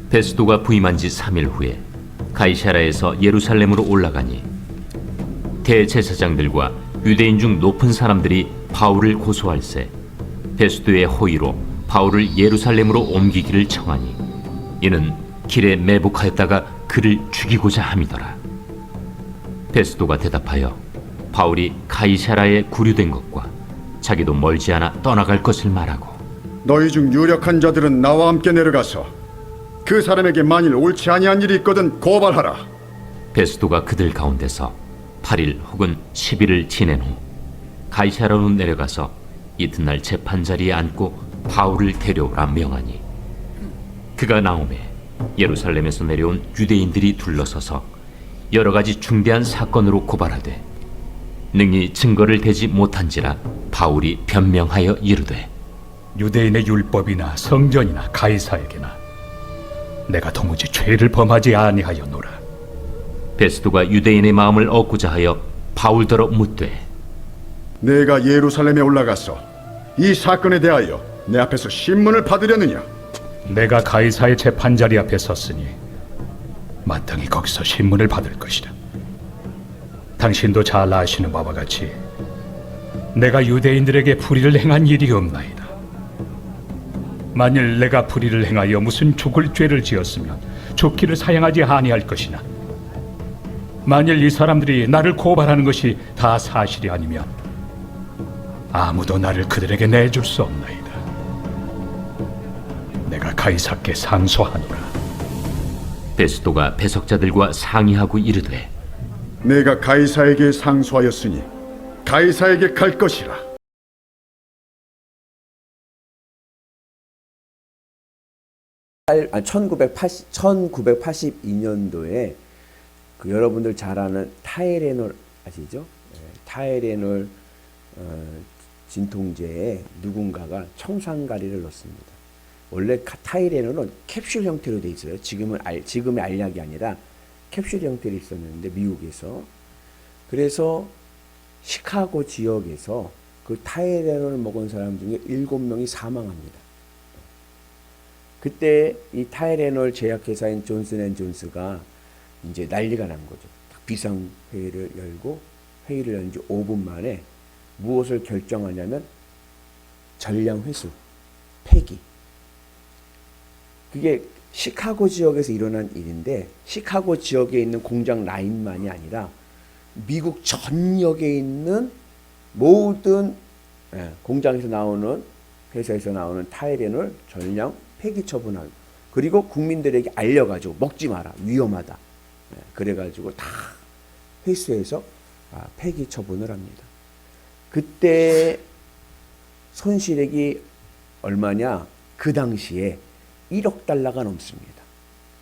베스도가 부임한 지 3일 후에 가이사라에서 예루살렘으로 올라가니 대제사장들과 유대인 중 높은 사람들이 바울을 고소할세 베스도의 호의로 바울을 예루살렘으로 옮기기를 청하니 이는 길에 매복하였다가 그를 죽이고자 함이더라. 베스도가 대답하여 바울이 가이사라에 구류된 것과 자기도 멀지 않아 떠나갈 것을 말하고 너희 중 유력한 자들은 나와 함께 내려가서 그 사람에게 만일 옳지 아니한 일이 있거든 고발하라. 베스도가 그들 가운데서 8일 혹은 10일을 지낸 후 가이사라로 내려가서 이튿날 재판자리에 앉고 바울을 데려오라 명하니 그가 나오매 예루살렘에서 내려온 유대인들이 둘러서서 여러 가지 중대한 사건으로 고발하되 능히 증거를 대지 못한지라 바울이 변명하여 이르되 유대인의 율법이나 성전이나 가이사에게나 내가 도무지 죄를 범하지 아니하였노라. 베스도가 유대인의 마음을 얻고자 하여 바울더러 묻되 내가 예루살렘에 올라가서 이 사건에 대하여 내 앞에서 신문을 받으려느냐? 내가 가이사의 재판자리 앞에 섰으니 마땅히 거기서 신문을 받을 것이다. 당신도 잘 아시는 바와 같이 내가 유대인들에게 불의를 행한 일이 없나이다. 만일 내가 불의를 행하여 무슨 죽을 죄를 지었으면 죽기를 사양하지 아니할 것이나 만일 이 사람들이 나를 고발하는 것이 다 사실이 아니면 아무도 나를 그들에게 내줄 수 없나이다. 내가 가이사께 상소하노라. 베스도가 배석자들과 상의하고 이르되 내가 가이사에게 상소하였으니 가이사에게 갈 것이라. 1982년도에 그 여러분들 잘 아는 타이레놀 아시죠? 타이레놀 진통제에 누군가가 청산가리를 넣습니다. 원래 타이레놀은 캡슐 형태로 돼 있어요. 지금의 알약이 아니라 캡슐 형태로 있었는데 미국에서 그래서 시카고 지역에서 그 타이레놀을 먹은 사람 중에 7명이 사망합니다. 그때 이 타이레놀 제약회사인 존슨앤존스가 이제 난리가 난 거죠. 비상회의를 열고 회의를 연 지 5분 만에 무엇을 결정하냐면 전량 회수, 폐기. 그게 시카고 지역에서 일어난 일인데 시카고 지역에 있는 공장 라인만이 아니라 미국 전역에 있는 모든 공장에서 나오는 회사에서 나오는 타이레놀 전량 폐기 처분하고 그리고 국민들에게 알려가지고 먹지 마라 위험하다 그래가지고 다 회수해서 폐기 처분을 합니다. 그때 손실액이 얼마냐? 그 당시에 1억 달러가 넘습니다.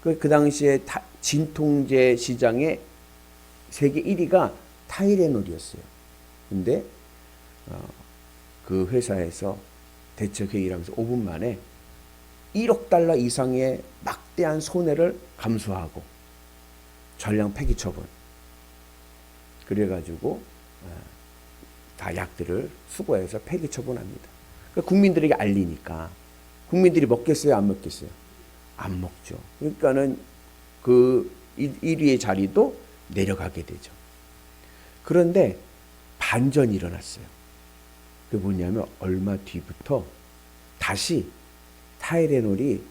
그 당시에 진통제 시장의 세계 1위가 타이레놀이었어요. 근데 그 회사에서 대책회의를 하면서 5분 만에 1억 달러 이상의 막대한 손해를 감수하고 전량 폐기 처분. 그래가지고 다 약들을 수거해서 폐기 처분합니다. 그러니까 국민들에게 알리니까 국민들이 먹겠어요? 안 먹겠어요? 안 먹죠. 그러니까는 그 1위의 자리도 내려가게 되죠. 그런데 반전이 일어났어요. 그게 뭐냐면 얼마 뒤부터 다시 타이레놀이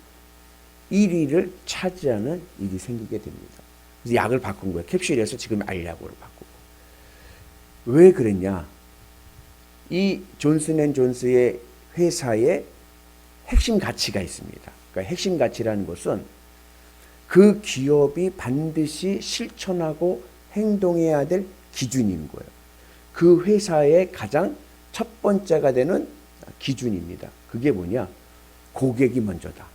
1위를 차지하는 일이 생기게 됩니다. 그래서 약을 바꾼 거예요. 캡슐에서 지금 알약으로 바꾸고. 왜 그랬냐? 이 존슨앤존스의 회사의 핵심 가치가 있습니다. 그러니까 핵심 가치라는 것은 그 기업이 반드시 실천하고 행동해야 될 기준인 거예요. 그 회사의 가장 첫 번째가 되는 기준입니다. 그게 뭐냐? 고객이 먼저다.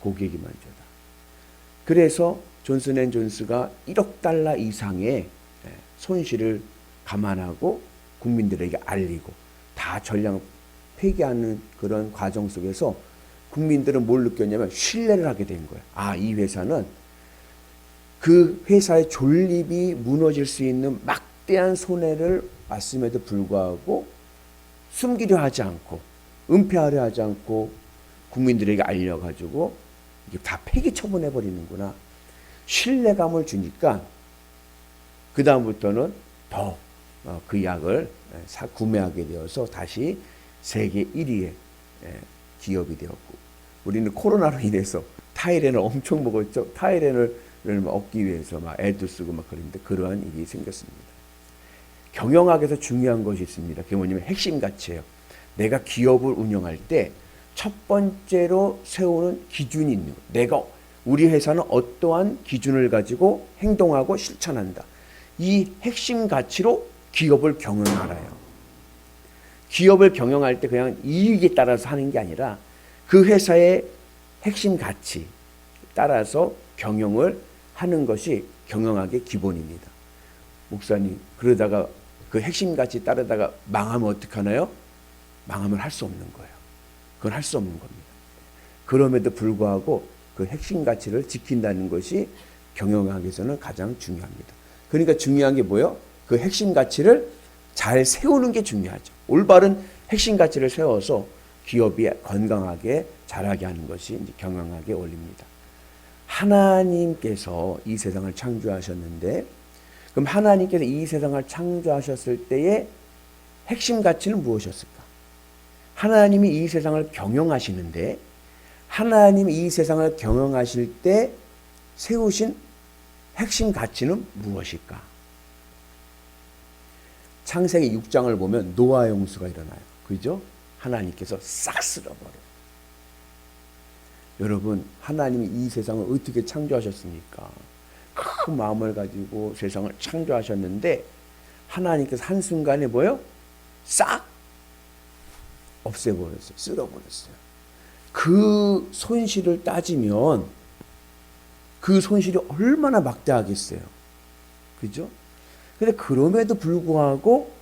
고객이 먼저다. 그래서 존슨앤존스가 1억 달러 이상의 손실을 감안하고 국민들에게 알리고 다 전량 폐기하는 그런 과정 속에서 국민들은 뭘 느꼈냐면 신뢰를 하게 된 거예요. 아, 이 회사는 그 회사의 존립이 무너질 수 있는 막대한 손해를 봤음에도 불구하고 숨기려 하지 않고 은폐하려 하지 않고 국민들에게 알려가지고 이게 다 폐기 처분해 버리는구나. 신뢰감을 주니까 그 다음부터는 더 그 약을 구매하게 되어서 다시 세계 1위의 기업이 되었고, 우리는 코로나로 인해서 타이레놀 엄청 먹었죠. 타이레놀을 얻기 위해서 막 애도 쓰고 막 그랬는데 그러한 일이 생겼습니다. 경영학에서 중요한 것이 있습니다. 그게 뭐냐면 핵심 가치예요. 내가 기업을 운영할 때 첫 번째로 세우는 기준이 있는 거예요. 우리 회사는 어떠한 기준을 가지고 행동하고 실천한다. 이 핵심 가치로 기업을 경영하라요. 기업을 경영할 때 그냥 이익에 따라서 하는 게 아니라 그 회사의 핵심 가치 따라서 경영을 하는 것이 경영학의 기본입니다. 목사님, 그러다가 그 핵심 가치 따르다가 망하면 어떡하나요? 망하면 할 수 없는 거예요. 그건 할 수 없는 겁니다. 그럼에도 불구하고 그 핵심 가치를 지킨다는 것이 경영학에서는 가장 중요합니다. 그러니까 중요한 게 뭐예요? 그 핵심 가치를 잘 세우는 게 중요하죠. 올바른 핵심 가치를 세워서 기업이 건강하게 자라게 하는 것이 이제 경영학의 원리입니다. 하나님께서 이 세상을 창조하셨는데, 그럼 하나님께서 이 세상을 창조하셨을 때의 핵심 가치는 무엇이었을까? 하나님이 이 세상을 경영하시는데, 하나님이 이 세상을 경영하실 때 세우신 핵심 가치는 무엇일까? 창세기 6장을 보면 노아 홍수가 일어나요. 그죠? 하나님께서 싹 쓸어버려요. 여러분, 하나님이 이 세상을 어떻게 창조하셨습니까? 큰 마음을 가지고 세상을 창조하셨는데 하나님께서 한순간에 뭐요? 싹 없애버렸어요. 쓸어버렸어요. 그 손실을 따지면 그 손실이 얼마나 막대하겠어요. 그죠? 근데 그럼에도 불구하고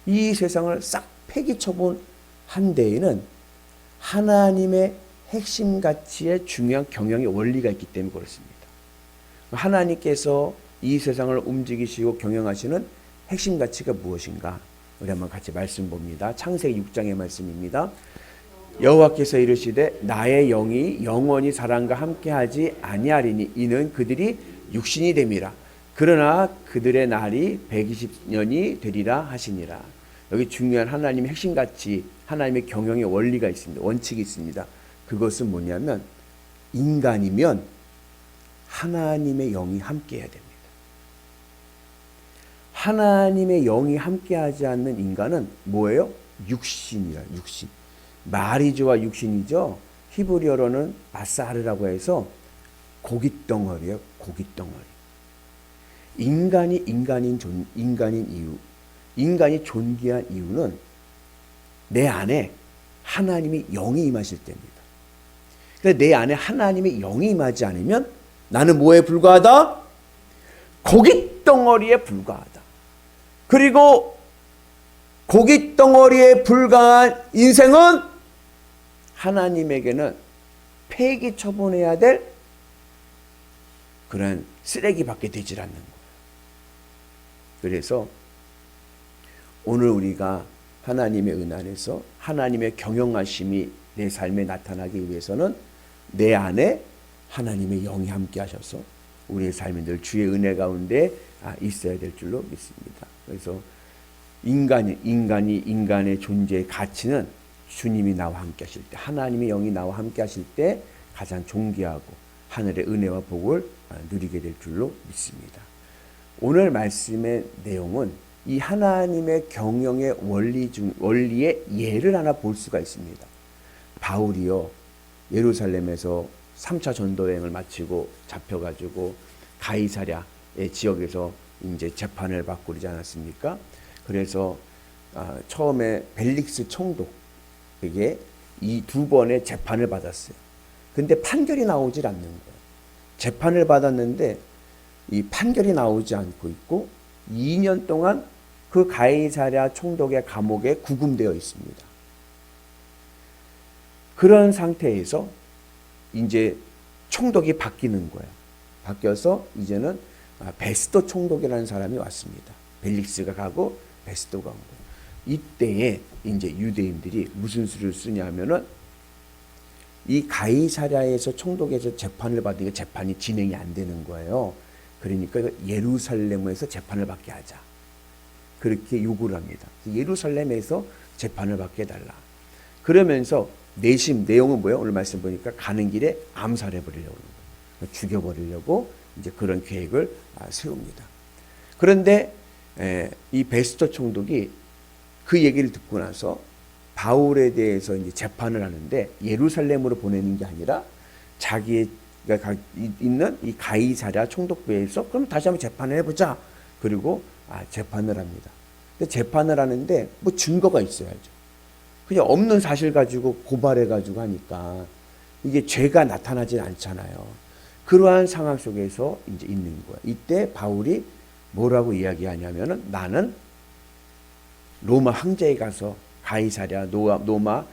이 세상을 싹 폐기 처분한 데에는 하나님의 핵심 가치의 중요한 경영의 원리가 있기 때문에 그렇습니다. 하나님께서 이 세상을 움직이시고 경영하시는 핵심 가치가 무엇인가? 우리 한번 같이 말씀 봅니다. 창세기 6장의 말씀입니다. 여호와께서 이르시되 나의 영이 영원히 사람과 함께하지 아니하리니 이는 그들이 육신이 됨이라. 그러나 그들의 날이 120년이 되리라 하시니라. 여기 중요한 하나님의 핵심 가치, 하나님의 경영의 원리가 있습니다. 원칙이 있습니다. 그것은 뭐냐면 인간이면 하나님의 영이 함께해야 됩니다. 하나님의 영이 함께하지 않는 인간은 뭐예요? 육신이라. 육신. 마리조와 육신이죠. 히브리어로는 바사르라고 해서 고깃덩어리예요. 고깃덩어리. 인간이 인간인 이유, 인간이 존귀한 이유는 내 안에 하나님의 영이 임하실 때입니다. 그런데 내 안에 하나님의 영이 임하지 않으면 나는 뭐에 불과하다? 고깃덩어리에 불과하다. 그리고 고깃덩어리에 불과한 인생은 하나님에게는 폐기 처분해야 될 그런 쓰레기밖에 되질 않는 거예요. 그래서 오늘 우리가 하나님의 은혜 안에서 하나님의 경영하심이 내 삶에 나타나기 위해서는 내 안에 하나님의 영이 함께 하셔서 우리의 삶이 늘 주의 은혜 가운데 있어야 될 줄로 믿습니다. 그래서 인간의 존재의 가치는 주님이 나와 함께 하실 때, 하나님의 영이 나와 함께 하실 때 가장 존귀하고 하늘의 은혜와 복을 누리게 될 줄로 믿습니다. 오늘 말씀의 내용은 이 하나님의 경영의 원리의 예를 하나 볼 수가 있습니다. 바울이요, 예루살렘에서 3차 전도 여행을 마치고 잡혀가지고 가이사랴의 지역에서 이제 재판을 받고 그러지 않았습니까? 그래서 처음에 벨릭스 총독에게 이 두 번의 재판을 받았어요. 근데 판결이 나오질 않는 거예요. 재판을 받았는데 이 판결이 나오지 않고 있고 2년 동안 그 가이사랴 총독의 감옥에 구금되어 있습니다. 그런 상태에서 이제 총독이 바뀌는 거예요. 바뀌어서 이제는 베스도 총독이라는 사람이 왔습니다. 벨릭스가 가고 베스도가 온 거예요. 이때에 이제 유대인들이 무슨 수를 쓰냐면은 이 가이사랴에서 총독에서 재판을 받으니까 재판이 진행이 안 되는 거예요. 그러니까 예루살렘에서 재판을 받게 하자. 그렇게 요구를 합니다. 예루살렘에서 재판을 받게 해달라. 그러면서 내용은 뭐예요? 오늘 말씀 보니까 가는 길에 암살해 버리려고 죽여버리려고 이제 그런 계획을 세웁니다. 그런데 이 베스토 총독이 그 얘기를 듣고 나서 바울에 대해서 이제 재판을 하는데 예루살렘으로 보내는 게 아니라 자기가 있는 이 가이사랴 총독부에서 그럼 다시 한번 재판을 해보자. 그리고 재판을 합니다. 근데 재판을 하는데 뭐 증거가 있어야죠. 그냥 없는 사실 가지고 고발해 가지고 하니까 이게 죄가 나타나진 않잖아요. 그러한 상황 속에서 이제 있는 거예요. 이때 바울이 뭐라고 이야기하냐면은 나는 로마 황제에 가서 가이사랴 로마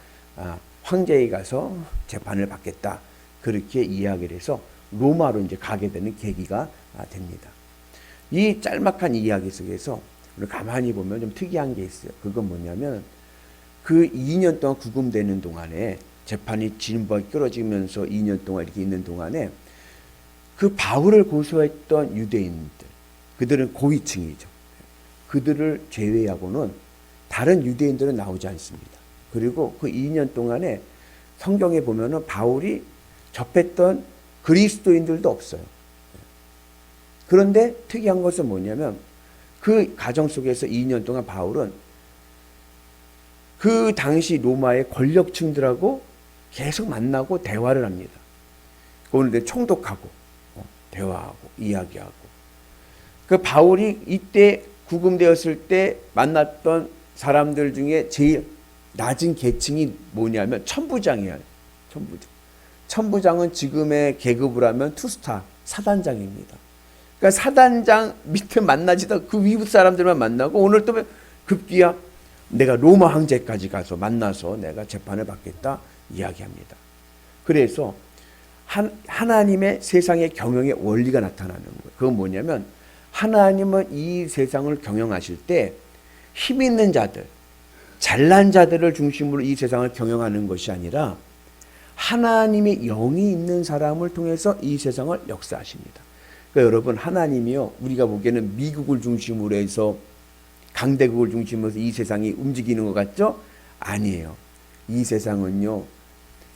황제에 가서 재판을 받겠다. 그렇게 이야기를 해서 로마로 이제 가게 되는 계기가 됩니다. 이 짤막한 이야기 속에서 우리 가만히 보면 좀 특이한 게 있어요. 그건 뭐냐면 그 2년 동안 구금되는 동안에 재판이 진박이 끌어지면서 2년 동안 이렇게 있는 동안에 그 바울을 고소했던 유대인들, 그들은 고위층이죠. 그들을 제외하고는 다른 유대인들은 나오지 않습니다. 그리고 그 2년 동안에 성경에 보면은 바울이 접했던 그리스도인들도 없어요. 그런데 특이한 것은 뭐냐면 그 과정 속에서 2년 동안 바울은 그 당시 로마의 권력층들하고 계속 만나고 대화를 합니다. 오늘 총독하고 대화하고 이야기하고. 그 바울이 이때 구금되었을 때 만났던 사람들 중에 제일 낮은 계층이 뭐냐면 천부장이에요. 천부장은 지금의 계급을 하면 투스타 사단장입니다. 그러니까 사단장 밑에 만나지도 그 위부 사람들만 만나고 오늘 또 급기야 내가 로마 황제까지 가서 만나서 내가 재판을 받겠다 이야기합니다. 그래서 하나님의 세상의 경영의 원리가 나타나는 거예요. 그건 뭐냐면 하나님은 이 세상을 경영하실 때 힘 있는 자들, 잘난 자들을 중심으로 이 세상을 경영하는 것이 아니라 하나님의 영이 있는 사람을 통해서 이 세상을 역사하십니다. 그러니까 여러분 하나님이요 우리가 보기에는 미국을 중심으로 해서 강대국을 중심으로 해서 이 세상이 움직이는 것 같죠? 아니에요. 이 세상은요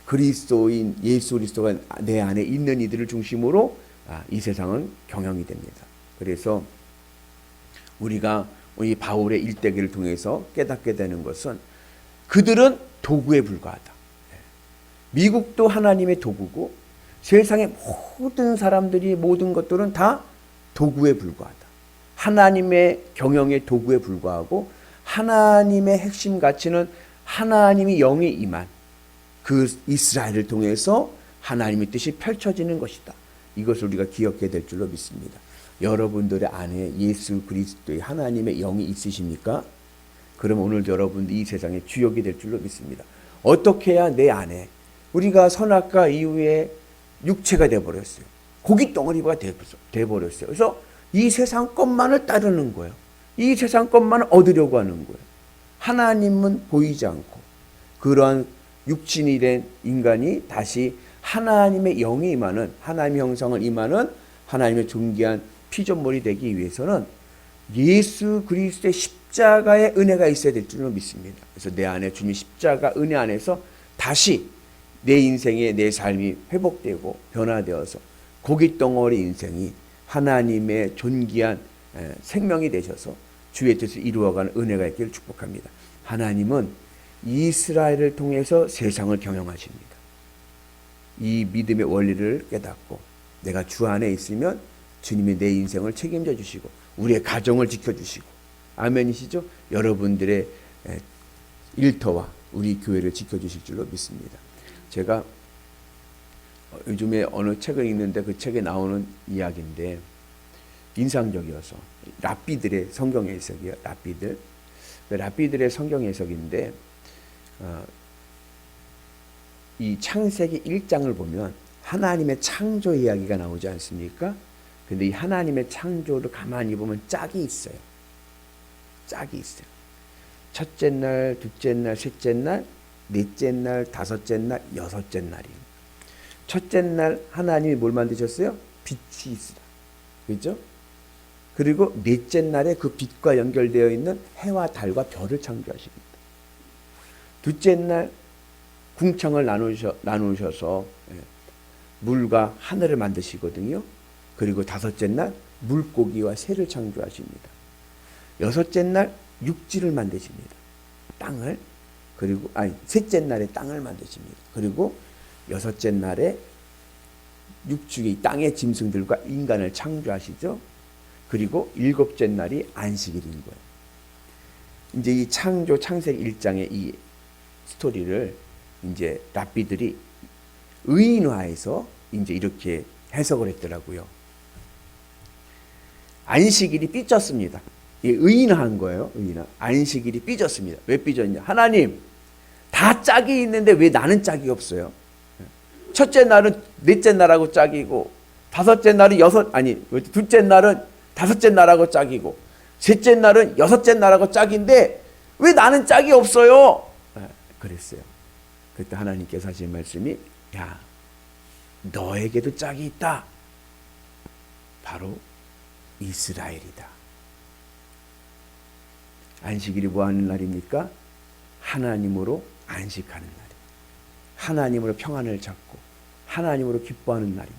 그리스도인 예수 그리스도가 내 안에 있는 이들을 중심으로 이 세상은 경영이 됩니다. 그래서 우리가 이 바울의 일대기를 통해서 깨닫게 되는 것은 그들은 도구에 불과하다. 미국도 하나님의 도구고 세상의 모든 사람들이 모든 것들은 다 도구에 불과하다. 하나님의 경영의 도구에 불과하고 하나님의 핵심 가치는 하나님이 영이 임한 그 이스라엘을 통해서 하나님의 뜻이 펼쳐지는 것이다. 이것을 우리가 기억해야 될 줄로 믿습니다. 여러분들의 안에 예수 그리스도의 하나님의 영이 있으십니까? 그럼 오늘 여러분들 이 세상의 주역이 될 줄로 믿습니다. 어떻게 해야 내 안에 우리가 선악과 이후에 육체가 되어버렸어요. 고기 덩어리가 되어버렸어요. 그래서 이 세상 것만을 따르는 거예요. 이 세상 것만을 얻으려고 하는 거예요. 하나님은 보이지 않고 그러한 육신이 된 인간이 다시 하나님의 영이 임하는 하나님의 형상을 임하는 하나님의 존귀한 피조물이 되기 위해서는 예수 그리스도의 십자가의 은혜가 있어야 될 줄로 믿습니다. 그래서 내 안에 주님 십자가 은혜 안에서 다시 내 인생의 내 삶이 회복되고 변화되어서 고깃덩어리 인생이 하나님의 존귀한 생명이 되셔서 주의 뜻을 이루어가는 은혜가 있기를 축복합니다. 하나님은 이스라엘을 통해서 세상을 경영하십니다. 이 믿음의 원리를 깨닫고 내가 주 안에 있으면 주님이 내 인생을 책임져 주시고 우리의 가정을 지켜주시고 아멘이시죠? 여러분들의 일터와 우리 교회를 지켜주실 줄로 믿습니다. 제가 요즘에 어느 책을 읽는데 그 책에 나오는 이야기인데 인상적이어서 랍비들의 성경 해석이에요. 랍비들의 성경 해석인데 이 창세기 1장을 보면 하나님의 창조 이야기가 나오지 않습니까? 근데 이 하나님의 창조를 가만히 보면 짝이 있어요. 짝이 있어요. 첫째 날, 둘째 날, 셋째 날, 넷째 날, 다섯째 날, 여섯째 날이에요. 첫째 날 하나님이 뭘 만드셨어요? 빛이 있으라. 그죠? 그리고 넷째 날에 그 빛과 연결되어 있는 해와 달과 별을 창조하십니다. 둘째 날 궁창을 나누셔서 물과 하늘을 만드시거든요. 그리고 다섯째 날 물고기와 새를 창조하십니다. 여섯째 날 육지를 만드십니다. 땅을. 그리고 셋째 날에 땅을 만드십니다. 그리고 여섯째 날에 육축의 땅의 짐승들과 인간을 창조하시죠. 그리고 일곱째 날이 안식일인 거예요. 이제 이 창조 창세기 1장의 이 스토리를 이제 랍비들이 의인화해서 이제 이렇게 해석을 했더라고요. 안식일이 삐졌습니다. 의인화한 거예요. 의인화. 안식일이 삐졌습니다. 왜 삐졌냐? 하나님, 다 짝이 있는데 왜 나는 짝이 없어요? 첫째 날은 넷째 날하고 짝이고, 둘째 날은 다섯째 날하고 짝이고, 셋째 날은 여섯째 날하고 짝인데 왜 나는 짝이 없어요? 그랬어요. 그때 하나님께서 하신 말씀이, 야, 너에게도 짝이 있다. 바로 이스라엘이다. 안식일이 뭐 하는 날입니까? 하나님으로 안식하는 날이에요. 하나님으로 평안을 잡고 하나님으로 기뻐하는 날입니다.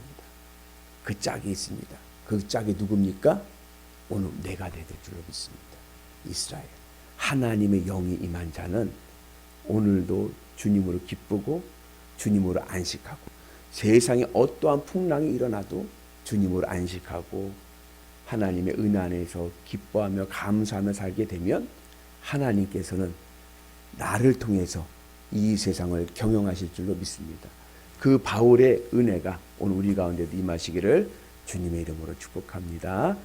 그 짝이 있습니다. 그 짝이 누굽니까? 오늘 내가 될 줄로 믿습니다. 이스라엘. 하나님의 영이 임한 자는 오늘도 주님으로 기쁘고 주님으로 안식하고, 세상에 어떠한 풍랑이 일어나도 주님으로 안식하고 하나님의 은혜 안에서 기뻐하며 감사하며 살게 되면 하나님께서는 나를 통해서 이 세상을 경영하실 줄로 믿습니다. 그 바울의 은혜가 오늘 우리 가운데도 임하시기를 주님의 이름으로 축복합니다.